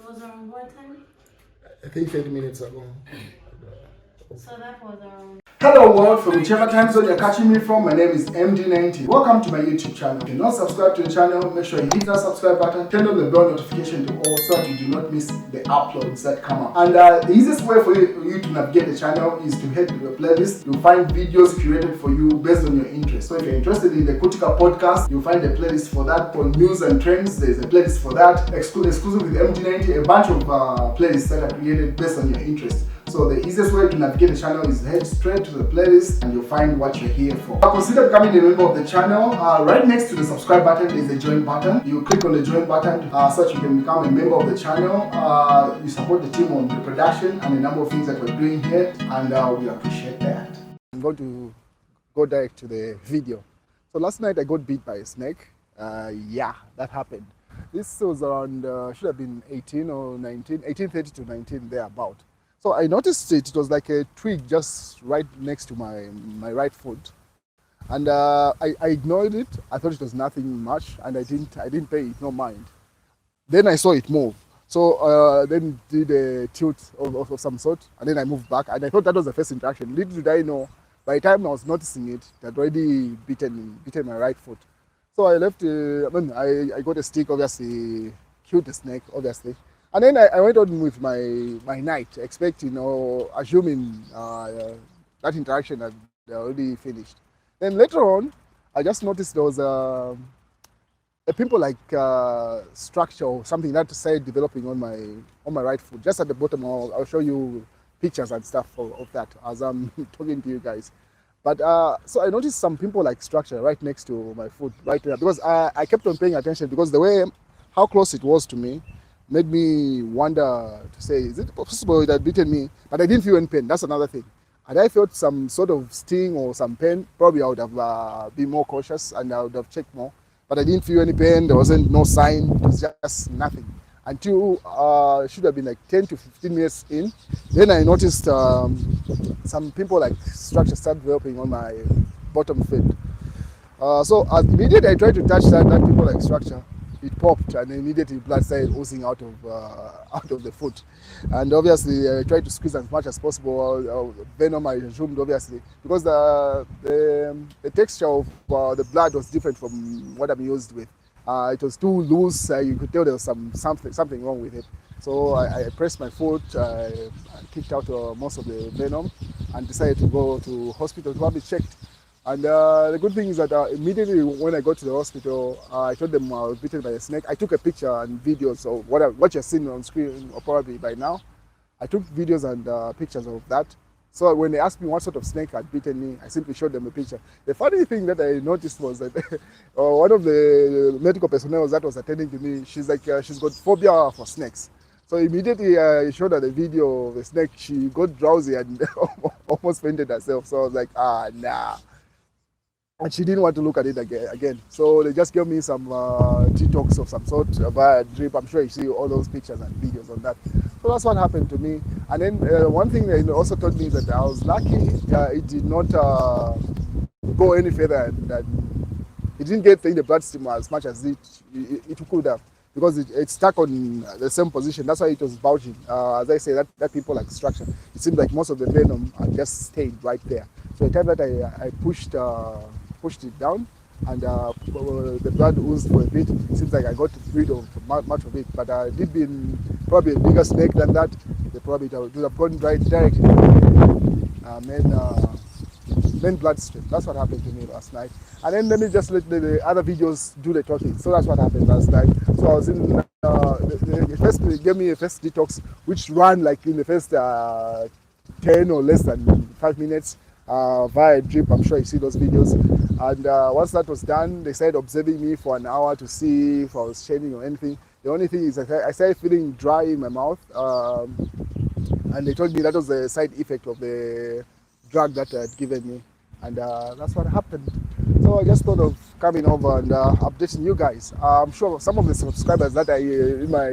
was around what time? I think 30 minutes ago. So that was around. Hello world, from whichever time zone you're catching me from, my name is MD90. Welcome to my YouTube channel. If you're not subscribed to the channel, make sure you hit that subscribe button, turn on the bell notification to all so that you do not miss the uploads that come up. And the easiest way for you to navigate the channel is to head to the playlist. You'll find videos curated for you based on your interest. So if you're interested in the Kutika podcast, you'll find a playlist for that. For news and trends, there's a playlist for that. Exclusive with MD90, a bunch of playlists that are created based on your interest. So the easiest way to navigate the channel is head straight to the playlist and you'll find what you're here for. Consider becoming a member of the channel. Right next to the subscribe button is the join button. You click on the join button so that you can become a member of the channel. You support the team on the production and a number of things that we're doing here, and we appreciate that. I'm going to go direct to the video. So last night I got bit by a snake. Yeah, that happened. This was around, should have been 18 or 19, 18:30 to 19 thereabout. So I noticed it was like a twig just right next to my right foot, and I ignored it. I thought it was nothing much, and I didn't pay it no mind. Then I saw it move, so then did a tilt of some sort, and then I moved back, and I thought that was the first interaction. Little did I know, by the time I was noticing it, it had already bitten my right foot. So I left. I got a stick, obviously, killed the snake, obviously. And then I went on with my night, expecting or assuming that interaction had already finished. Then later on, I just noticed there was a pimple-like structure or something that started developing on my right foot, just at the bottom. I'll show you pictures and stuff of that as I'm talking to you guys. But so I noticed some pimple-like structure right next to my foot, right there, because I kept on paying attention because the way how close it was to me made me wonder to say, is it possible it had bitten me? But I didn't feel any pain. That's another thing. Had I felt some sort of sting or some pain, probably I would have been more cautious and I would have checked more. But I didn't feel any pain. There wasn't no sign. It was just nothing. Until should have been like 10 to 15 minutes in. Then I noticed some pimple-like structure start developing on my bottom foot. So immediately I tried to touch that pimple-like structure. It popped and immediately blood started oozing out of the foot, and obviously I tried to squeeze as much as possible. Venom I assumed, obviously, because the texture of the blood was different from what I'm used with. It was too loose. You could tell there was something wrong with it. So I pressed my foot, I kicked out most of the venom, and decided to go to hospital to have it checked. And the good thing is that immediately when I got to the hospital, I told them I was bitten by a snake. I took a picture and videos of what you're seeing on screen, or probably by now. I took videos and pictures of that. So when they asked me what sort of snake had bitten me, I simply showed them a picture. The funny thing that I noticed was that one of the medical personnel that was attending to me, she's like, she's got phobia for snakes. So immediately I showed her the video of the snake. She got drowsy and almost fainted herself. So I was like, nah. And she didn't want to look at it again. So they just gave me some detox of some sort via drip. I'm sure you see all those pictures and videos on that. So that's what happened to me. And then one thing they also told me is that I was lucky it did not go any further, and that it didn't get in the bloodstream as much as it could have, because it stuck on the same position. That's why it was bulging. As I say, that pimple-like structure, it seemed like most of the venom had just stayed right there. So the time that I pushed it down, and the blood oozed for a bit, it seems like I got rid of much of it. But it did be probably a bigger snake than that. They probably would have gone right directly to the main bloodstream. That's what happened to me last night. And then let me just let the other videos do the talking. So that's what happened last night. So I was in they gave me a first detox, which ran like in the first 10 or less than 5 minutes. Via drip. I'm sure you see those videos. And once that was done, they started observing me for an hour to see if I was shedding or anything. The only thing is I started feeling dry in my mouth, and they told me that was the side effect of the drug that they had given me, and that's what happened. So I just thought of coming over and updating you guys. I'm sure some of the subscribers that are in my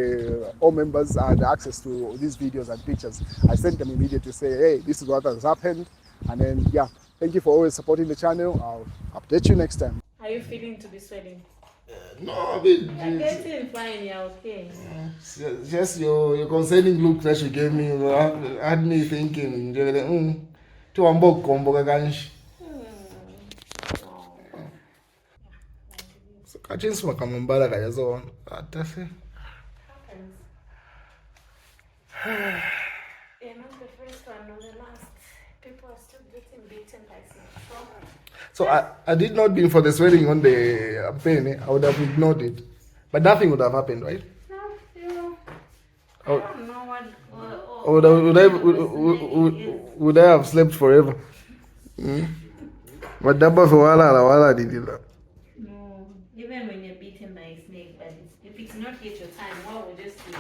all members had access to these videos and pictures. I sent them immediately to say, hey, this is what has happened. And then, yeah, thank you for always supporting the channel. I'll update you next time. Are you feeling to be swelling? No, I mean, You're getting fine, you're okay. just your concerning look that you gave me had me thinking. To unbox combo kanji. So kachinsi makamambala kayazo. Atase. Happens. You're not the first one, nor the last. People are still getting beaten by some. So I did not been for the swearing on the pen, I would have ignored it. But nothing would have happened, right? No, you. I Oh. don't know what. Or would I have slept forever? But dabba for wala did it. No, even when you're beaten by a snake, but if it's not yet your time, what would just be?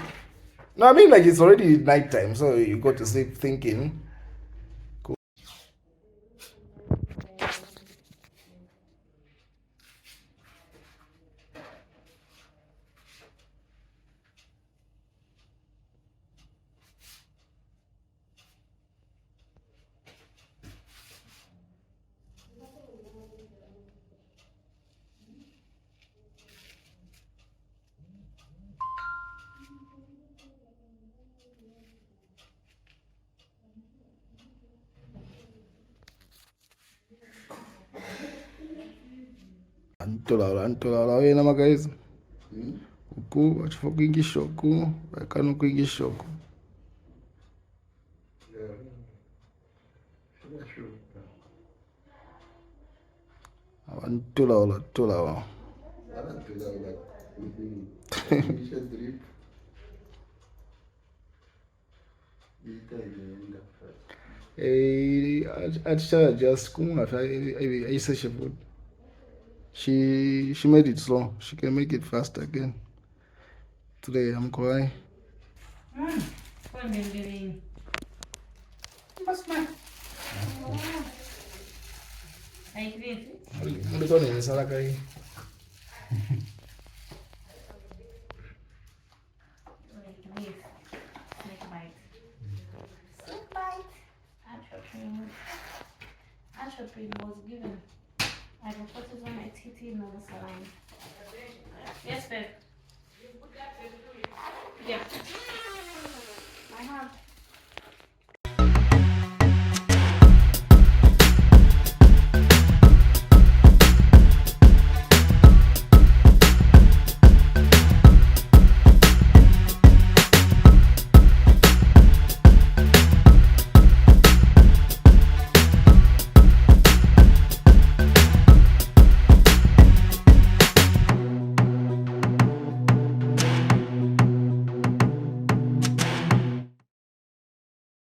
No, I mean like it's already night time, so you go to sleep thinking. Cool. Antola, wena magayizi. Uku, achifokuinga ishoku, bakana kuinga ishoku. Antola. Atisha just I say she would. She made it slow. She can make it fast again. Today I'm crying. What are you doing? What's my? I agree. Mulikuwa ni salaka hii. Snake bite. Atropine was given. I reported on my TT in the saline. Yes, babe.